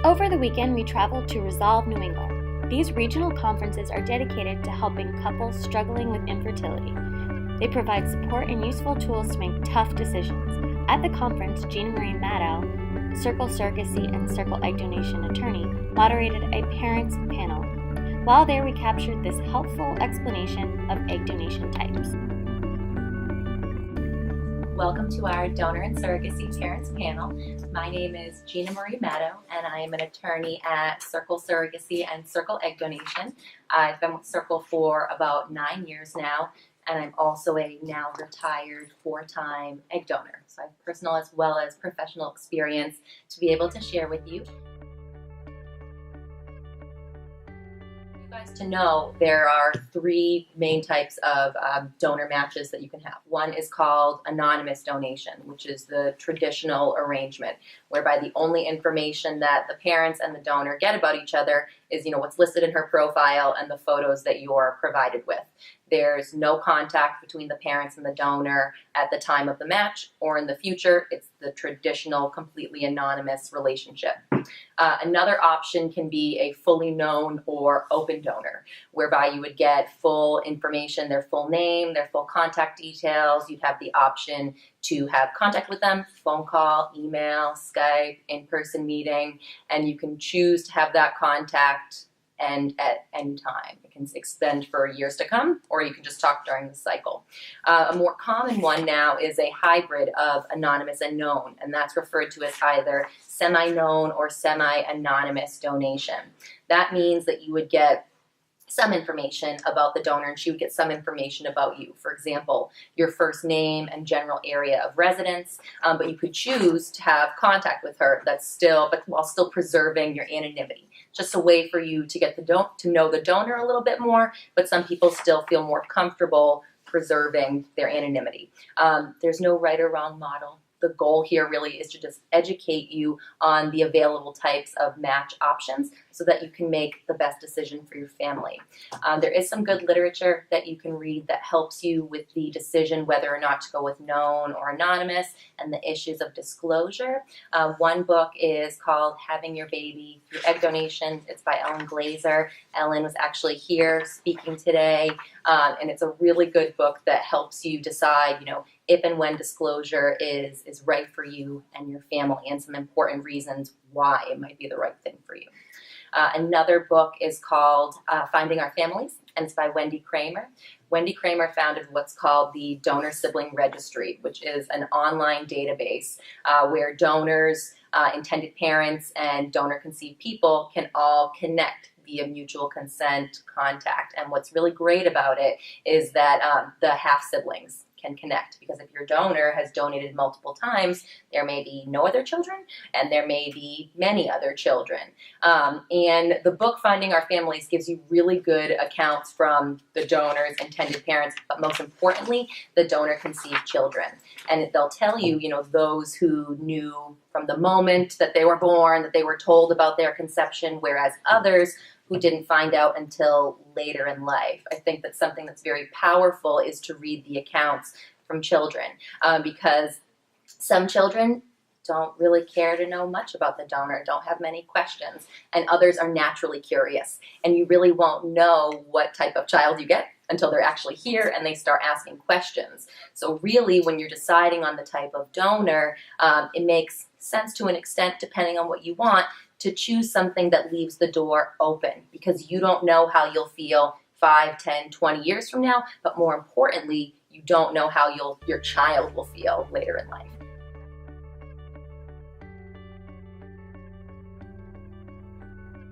Over the weekend, we traveled to Resolve, New England. These regional conferences are dedicated to helping couples struggling with infertility. They provide support and useful tools to make tough decisions. At the conference, Gina Marie Maddow, Circle Surrogacy and Circle Egg Donation attorney, moderated a parents panel. While there, we captured this helpful explanation of egg donation types. Welcome to our Donor and Surrogacy Parents Panel. My name is Gina Marie Maddow, and I am an attorney at Circle Surrogacy and Circle Egg Donation. I've been with Circle for about 9 years now, and I'm also a now retired 4-time egg donor. So I have personal as well as professional experience to be able to share with you. To know, there are 3 main types of donor matches that you can have. One is called anonymous donation, which is the traditional arrangement, whereby the only information that the parents and the donor get about each other is, what's listed in her profile and the photos that you're provided with. There's no contact between the parents and the donor at the time of the match or in the future. It's the traditional, completely anonymous relationship. Another option can be a fully known or open donor, whereby you would get full information, their full name, their full contact details. You'd have the option to have contact with them, phone call, email, Skype, in-person meeting, and you can choose to have that contact and at any time. It can extend for years to come, or you can just talk during the cycle. A more common one now is a hybrid of anonymous and known, and that's referred to as either semi-known or semi-anonymous donation. That means that you would get some information about the donor and she would get some information about you. For example, your first name and general area of residence, but you could choose to have contact with her but while still preserving your anonymity. Just a way for you to get to know the donor a little bit more, but some people still feel more comfortable preserving their anonymity. There's no right or wrong model. The goal here really is to just educate you on the available types of match options so that you can make the best decision for your family. There is some good literature that you can read that helps you with the decision whether or not to go with known or anonymous and the issues of disclosure. One book is called Having Your Baby Through Egg Donation. It's by Ellen Glazer. Ellen was actually here speaking today, and it's a really good book that helps you decide, if and when disclosure is right for you and your family, and some important reasons why it might be the right thing for you. Another book is called Finding Our Families, and it's by Wendy Kramer. Wendy Kramer founded what's called the Donor Sibling Registry, which is an online database where donors, intended parents, and donor-conceived people can all connect via mutual consent contact. And what's really great about it is that the half-siblings can connect, because if your donor has donated multiple times, there may be no other children and there may be many other children. And the book Finding Our Families gives you really good accounts from the donor's intended parents, but most importantly, the donor-conceived children. And they'll tell you, those who knew from the moment that they were born, that they were told about their conception, whereas others who didn't find out until later in life. I think that something that's very powerful is to read the accounts from children, because some children don't really care to know much about the donor, don't have many questions, and others are naturally curious. And you really won't know what type of child you get until they're actually here and they start asking questions. So really, when you're deciding on the type of donor, it makes sense to an extent, depending on what you want, to choose something that leaves the door open, because you don't know how you'll feel 5, 10, 20 years from now, but more importantly, you don't know how your child will feel later in life.